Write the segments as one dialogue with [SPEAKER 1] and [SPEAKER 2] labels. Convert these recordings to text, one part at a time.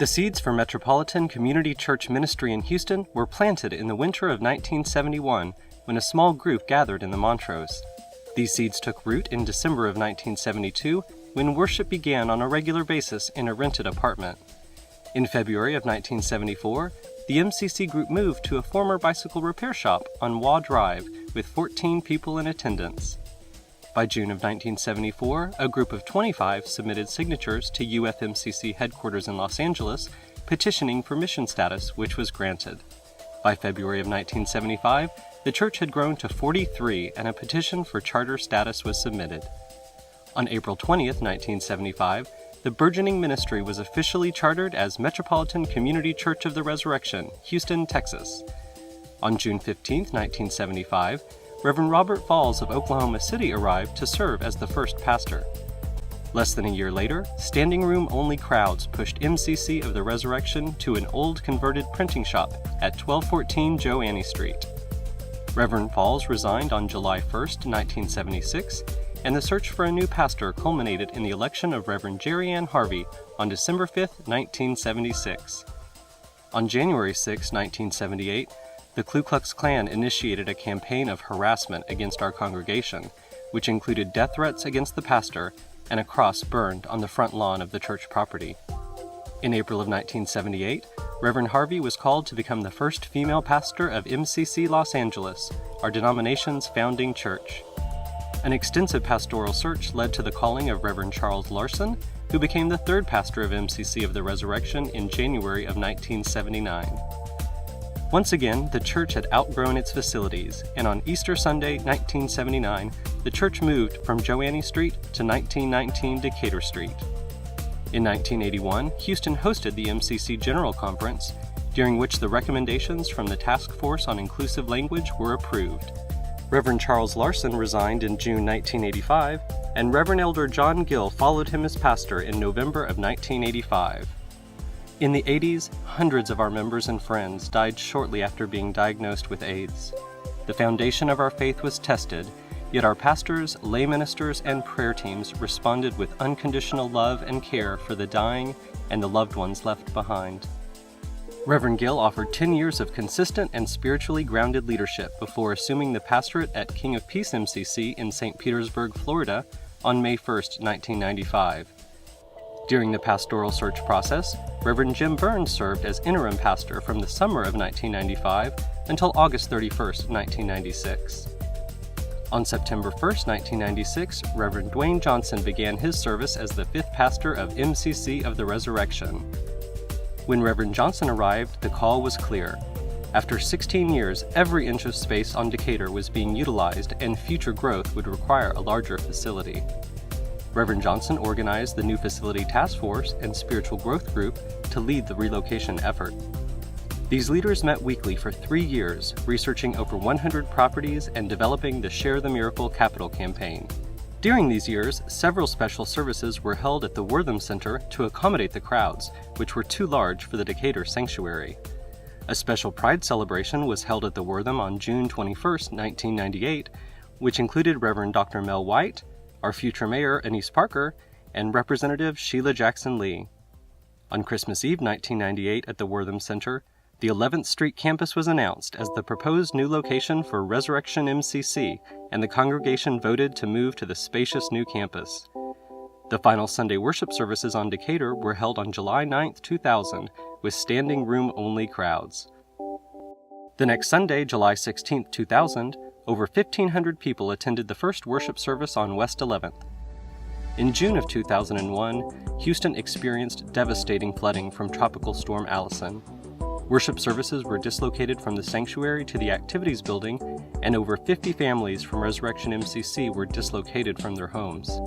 [SPEAKER 1] The seeds for Metropolitan Community Church ministry in Houston were planted in the winter of 1971 when a small group gathered in the Montrose. These seeds took root in December of 1972 when worship began on a regular basis in a rented apartment. In February of 1974, the MCC group moved to a former bicycle repair shop on Waugh Drive with 14 people in attendance. By June of 1974, a group of 25 submitted signatures to UFMCC headquarters in Los Angeles, petitioning for mission status, which was granted. By February of 1975, the church had grown to 43 and a petition for charter status was submitted. On April 20, 1975, the burgeoning ministry was officially chartered as Metropolitan Community Church of the Resurrection, Houston, Texas. On June 15, 1975, Reverend Robert Falls of Oklahoma City arrived to serve as the first pastor. Less than a year later, standing room only crowds pushed MCC of the Resurrection to an old converted printing shop at 1214 Joanne Street. Reverend Falls resigned on July 1, 1976, and the search for a new pastor culminated in the election of Reverend Jerry Ann Harvey on December 5, 1976. On January 6, 1978, the Ku Klux Klan initiated a campaign of harassment against our congregation, which included death threats against the pastor and a cross burned on the front lawn of the church property. In April of 1978, Reverend Harvey was called to become the first female pastor of MCC Los Angeles, our denomination's founding church. An extensive pastoral search led to the calling of Reverend Charles Larson, who became the third pastor of MCC of the Resurrection in January of 1979. Once again, the church had outgrown its facilities, and on Easter Sunday, 1979, the church moved from Joanne Street to 1919 Decatur Street. In 1981, Houston hosted the MCC General Conference, during which the recommendations from the Task Force on Inclusive Language were approved. Reverend Charles Larson resigned in June 1985, and Reverend Elder John Gill followed him as pastor in November of 1985. In the 80s, hundreds of our members and friends died shortly after being diagnosed with AIDS. The foundation of our faith was tested, yet our pastors, lay ministers, and prayer teams responded with unconditional love and care for the dying and the loved ones left behind. Reverend Gill offered 10 years of consistent and spiritually grounded leadership before assuming the pastorate at King of Peace MCC in St. Petersburg, Florida, on May 1, 1995. During the pastoral search process, Reverend Jim Burns served as interim pastor from the summer of 1995 until August 31, 1996. On September 1, 1996, Reverend Dwayne Johnson began his service as the fifth pastor of MCC of the Resurrection. When Reverend Johnson arrived, the call was clear. After 16 years, every inch of space on Decatur was being utilized, and future growth would require a larger facility. Reverend Johnson organized the new facility task force and spiritual growth group to lead the relocation effort. These leaders met weekly for 3 years, researching over 100 properties and developing the Share the Miracle capital campaign. During these years, several special services were held at the Wortham Center to accommodate the crowds, which were too large for the Decatur sanctuary. A special Pride celebration was held at the Wortham on June 21, 1998, which included Reverend Dr. Mel White, our future mayor, Anise Parker, and Representative Sheila Jackson Lee. On Christmas Eve 1998 at the Wortham Center, the 11th Street campus was announced as the proposed new location for Resurrection MCC, and the congregation voted to move to the spacious new campus. The final Sunday worship services on Decatur were held on July 9, 2000, with standing room only crowds. The next Sunday, July 16, 2000, over 1,500 people attended the first worship service on West 11th. In June of 2001, Houston experienced devastating flooding from Tropical Storm Allison. Worship services were dislocated from the sanctuary to the activities building, and over 50 families from Resurrection MCC were dislocated from their homes.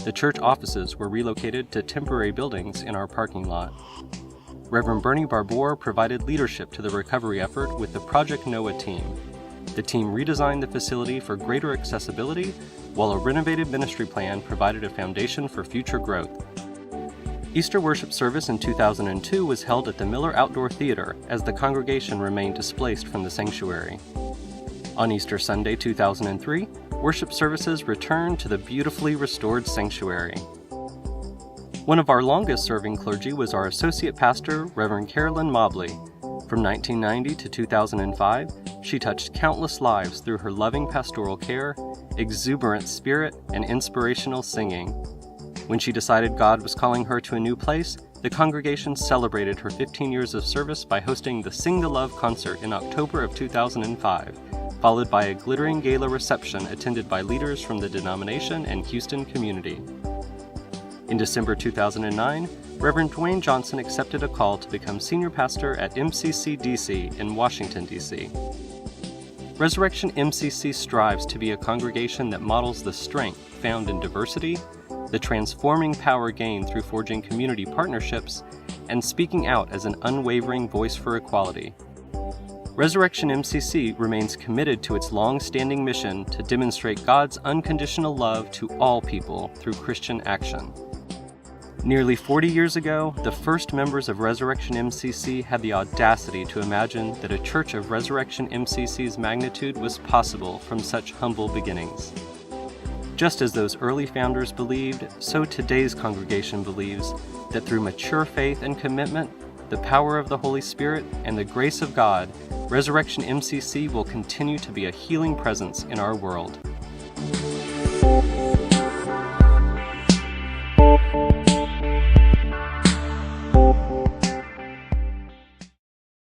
[SPEAKER 1] The church offices were relocated to temporary buildings in our parking lot. Reverend Bernie Barbour provided leadership to the recovery effort with the Project Noah team. The team redesigned the facility for greater accessibility, while a renovated ministry plan provided a foundation for future growth. Easter worship service in 2002 was held at the Miller Outdoor Theater as the congregation remained displaced from the sanctuary. On Easter Sunday 2003, worship services returned to the beautifully restored sanctuary. One of our longest-serving clergy was our associate pastor, Reverend Carolyn Mobley. From 1990 to 2005, she touched countless lives through her loving pastoral care, exuberant spirit, and inspirational singing. When she decided God was calling her to a new place, the congregation celebrated her 15 years of service by hosting the Sing the Love concert in October of 2005, followed by a glittering gala reception attended by leaders from the denomination and Houston community. In December 2009, Reverend Dwayne Johnson accepted a call to become senior pastor at MCC DC in Washington, D.C. Resurrection MCC strives to be a congregation that models the strength found in diversity, the transforming power gained through forging community partnerships, and speaking out as an unwavering voice for equality. Resurrection MCC remains committed to its long-standing mission to demonstrate God's unconditional love to all people through Christian action. Nearly 40 years ago, the first members of Resurrection MCC had the audacity to imagine that a church of Resurrection MCC's magnitude was possible from such humble beginnings. Just as those early founders believed, so today's congregation believes that through mature faith and commitment, the power of the Holy Spirit, and the grace of God, Resurrection MCC will continue to be a healing presence in our world.